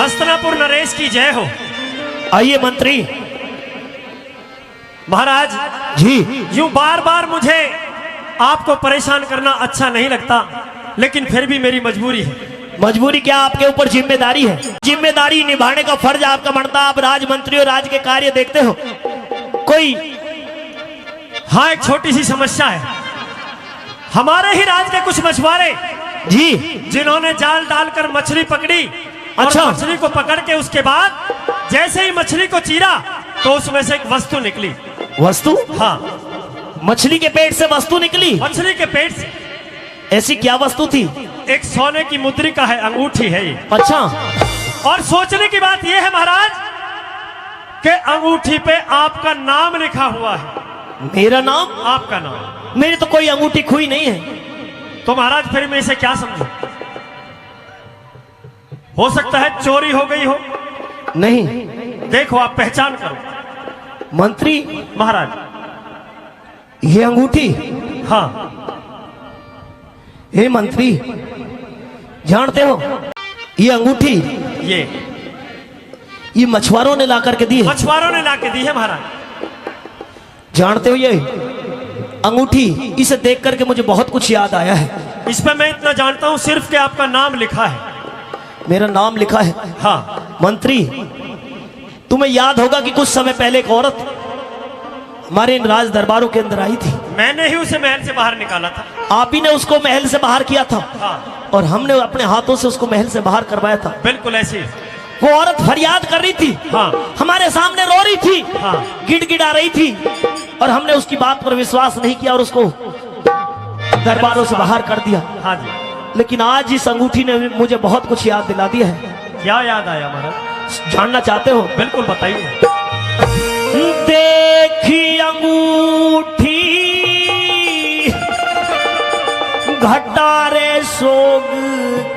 हस्तिनापुर नरेश की जय हो। आइए मंत्री महाराज जी। यूं बार बार मुझे आपको परेशान करना अच्छा नहीं लगता, लेकिन फिर भी मेरी मजबूरी है। मजबूरी क्या, आपके ऊपर जिम्मेदारी है, जिम्मेदारी निभाने का फर्ज आपका बनता। आप राजमंत्री और राज्य के कार्य देखते हो। कोई हाँ, एक छोटी सी समस्या है। हमारे ही राज्य के कुछ मछुआरे जी, जिन्होंने जाल डालकर मछली पकड़ी, अच्छा। और मछली को पकड़ के उसके बाद जैसे ही मछली को चीरा तो उसमें से एक वस्तु निकली। वस्तु? हाँ, मछली के पेट से वस्तु निकली? मछली के पेट से। ऐसी क्या वस्तु थी? एक सोने की मुद्रिका है, अंगूठी है ये। अच्छा। और सोचने की बात यह है महाराज कि अंगूठी पे आपका नाम लिखा हुआ है। मेरा नाम? आपका नाम। मेरी तो कोई अंगूठी खुई नहीं है। तो महाराज फिर मैं इसे क्या समझूं? हो सकता है चोरी हो गई हो। नहीं। देखो, आप पहचान करो। मंत्री महाराज, ये अंगूठी? हाँ। हे मंत्री, जानते हो ये अंगूठी ये मछुआरों ने ला करके दी है। मछुआरों ने ला के दी है महाराज। जानते हो ये अंगूठी, इसे देख करके मुझे बहुत कुछ याद आया है। इस पे मैं इतना जानता हूं सिर्फ कि आपका नाम लिखा है। मेरा नाम लिखा है? हाँ। मंत्री, तुम्हें याद होगा कि कुछ समय पहले एक औरत हमारे इन राज दरबारों के अंदर आई थी। मैंने ही उसे महल से बाहर निकाला था। आप ही ने उसको महल से बाहर किया था। हाँ। और हमने अपने हाथों से उसको महल से बाहर करवाया था। बिल्कुल ऐसे। वो औरत फरियाद कर रही थी। हाँ। हमारे सामने रो रही थी। हाँ। गिड़गिड़ा रही थी। और हमने उसकी बात पर विश्वास नहीं किया और उसको दरबारों से बाहर कर दिया। हाँ जी। लेकिन आज इस अंगूठी ने मुझे बहुत कुछ याद दिला दिया है। क्या याद आया महाराज? जानना चाहते हो? बिल्कुल बताइए। देखी अंगूठी घटारे सोग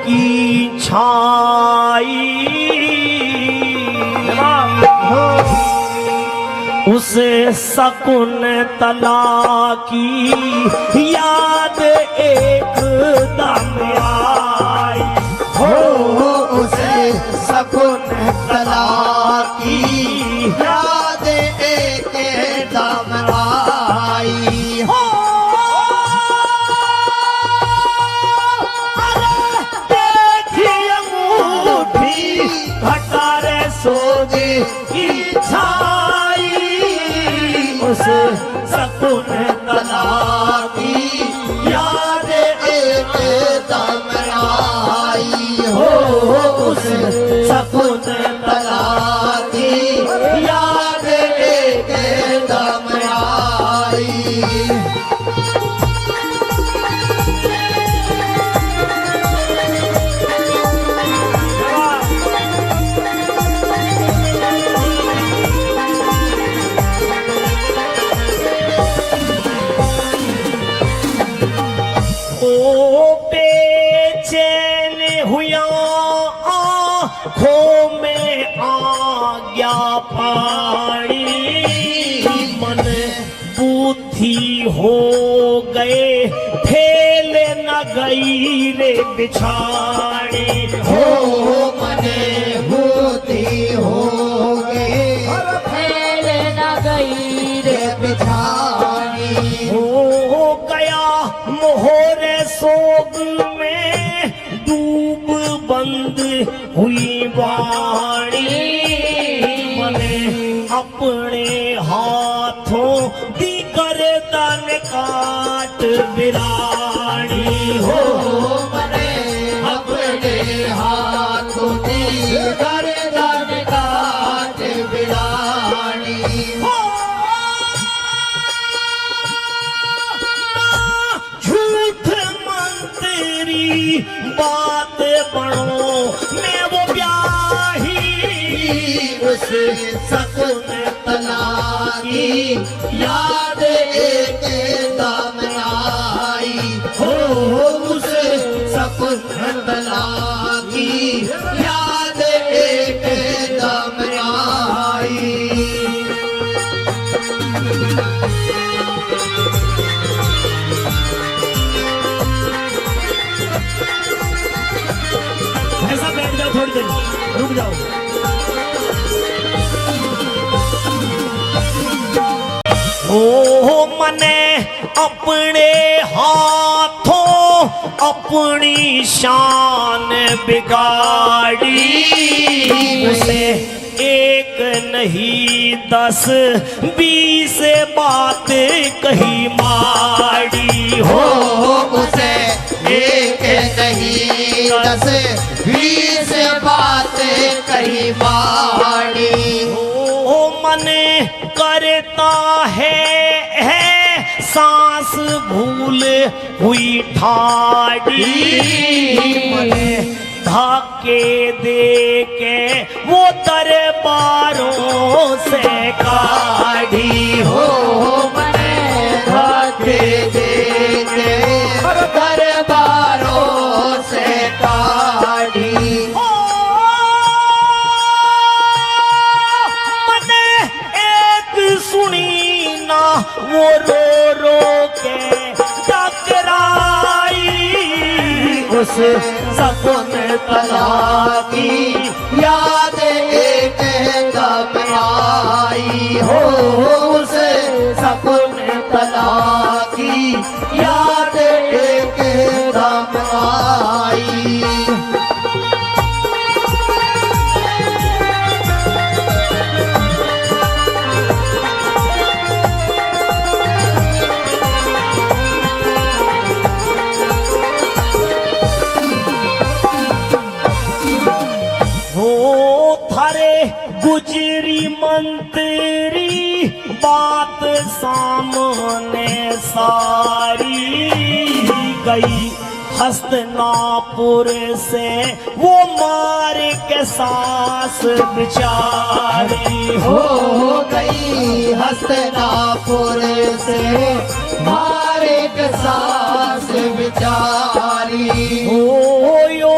की छाई, उसे शकुन तला की याद एकदम आई हो, उसे शकुन तला की याद एकदम आई हो। घटारे सोग की छाई, उस शकुन तला की याद एकदम आई हो, उस शकुन तला की याद एकदम आई। बेचैन हुआ आँखों में आज्ञा पाई, मन बुद्धि हो गए फेल न गई रे बिछाड़ी हो, मने बुद्धि हो गए फैल न गई रे बिछानी। हो गया मोहरे सोग में डूब बंद हुई वाणी, मने अपने हाथों दी गर्दन काट बिरानी हो, मने अपने हाथों दी गर्दन काट बिरानी। झूठ मंत्री बात बड़ो मैं वो ब्याही, उस शकुन तला की याद एकदम आई हो, उस शकुन तला की याद एकदम आई। ऐसा बैठ जाओ थोड़ी देर। रुक जाओ। ओ मने अपने हाथों अपनी शान बिगाड़ी, उसे एक नहीं 10 20 बात कही माड़ी हो। उसे एक नहीं 10 20 बातें कही माड़ी। ओ मन करता है सांस भूल हुई ठाड़ी, मने धक्के दे के वो दरबारों से काढ़ी हो। मने धक्के दे के दरबारों से काढ़ी। मने एक सुनी ना वो रो रो के टकराई, उस सपन तला की याद एक दम आई हो। उस सपन तला की याद एक दम आई। गुजरी मंत्री बात सामने सारी गई, हस्तनापुर से वो मार के सास बिचारी हो गई हस्तनापुर से मारे के सास बिचारी। हो यो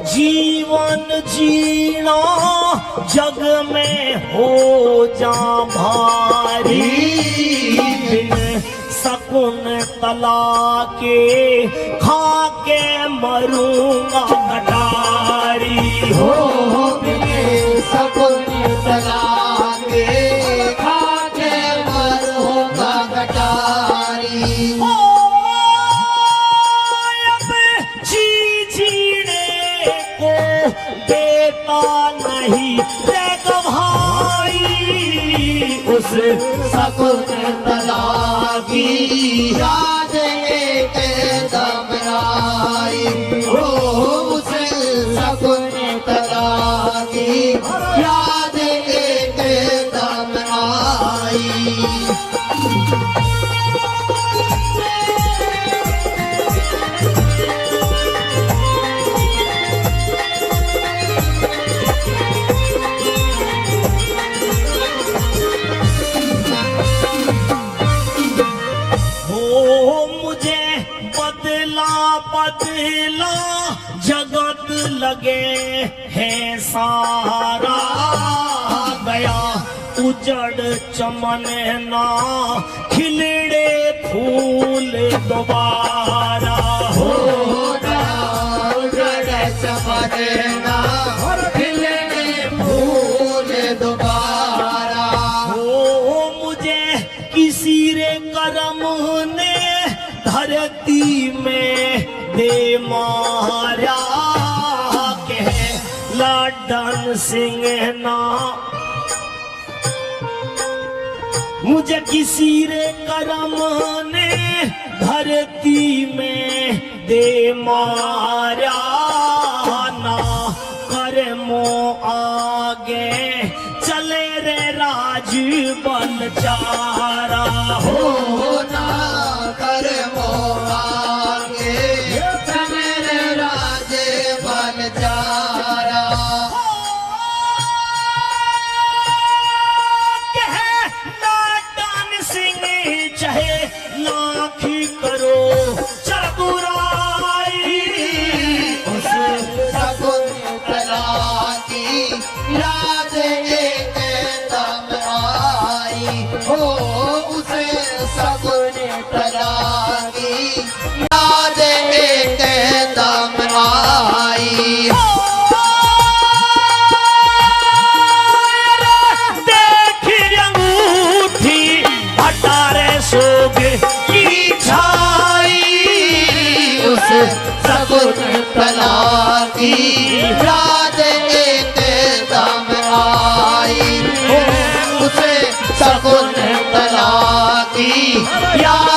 जीवन जीना जग में हो जा भारी, बिन सकुन तला के खा के मरूंगा कटारी हो। बिन सकुन तला के खा के मरूंगा कटारी। देता नहीं रे भाई, उस सकुन तला की याद एक दम आई हो। उस सकुन तला की याद एक दम आई। बदला जगत लगे है सारा, गया उजड़ चमन ना खिलड़े फूल दोबारा हो। उजड़ चमन ना खिलड़े फूल दोबारा हो। मुझे किसी रे करम ने धरती में दे मारा, कह लाडन सिंह ना मुझे किसी रे करम ने धरती में दे मारा, ना करमो आगे चले रे राज बल चारा हो। ना कर मोगे चले राजे बन चारा। कह लाडन सिंह चाहे लाखी करो चतुराई, उस सकुन तला की याद एक दम आई हो। उसे सकुन तला की याद एक दम आई। तला की याद एकदम आई, हो उसे शकुंतला की याद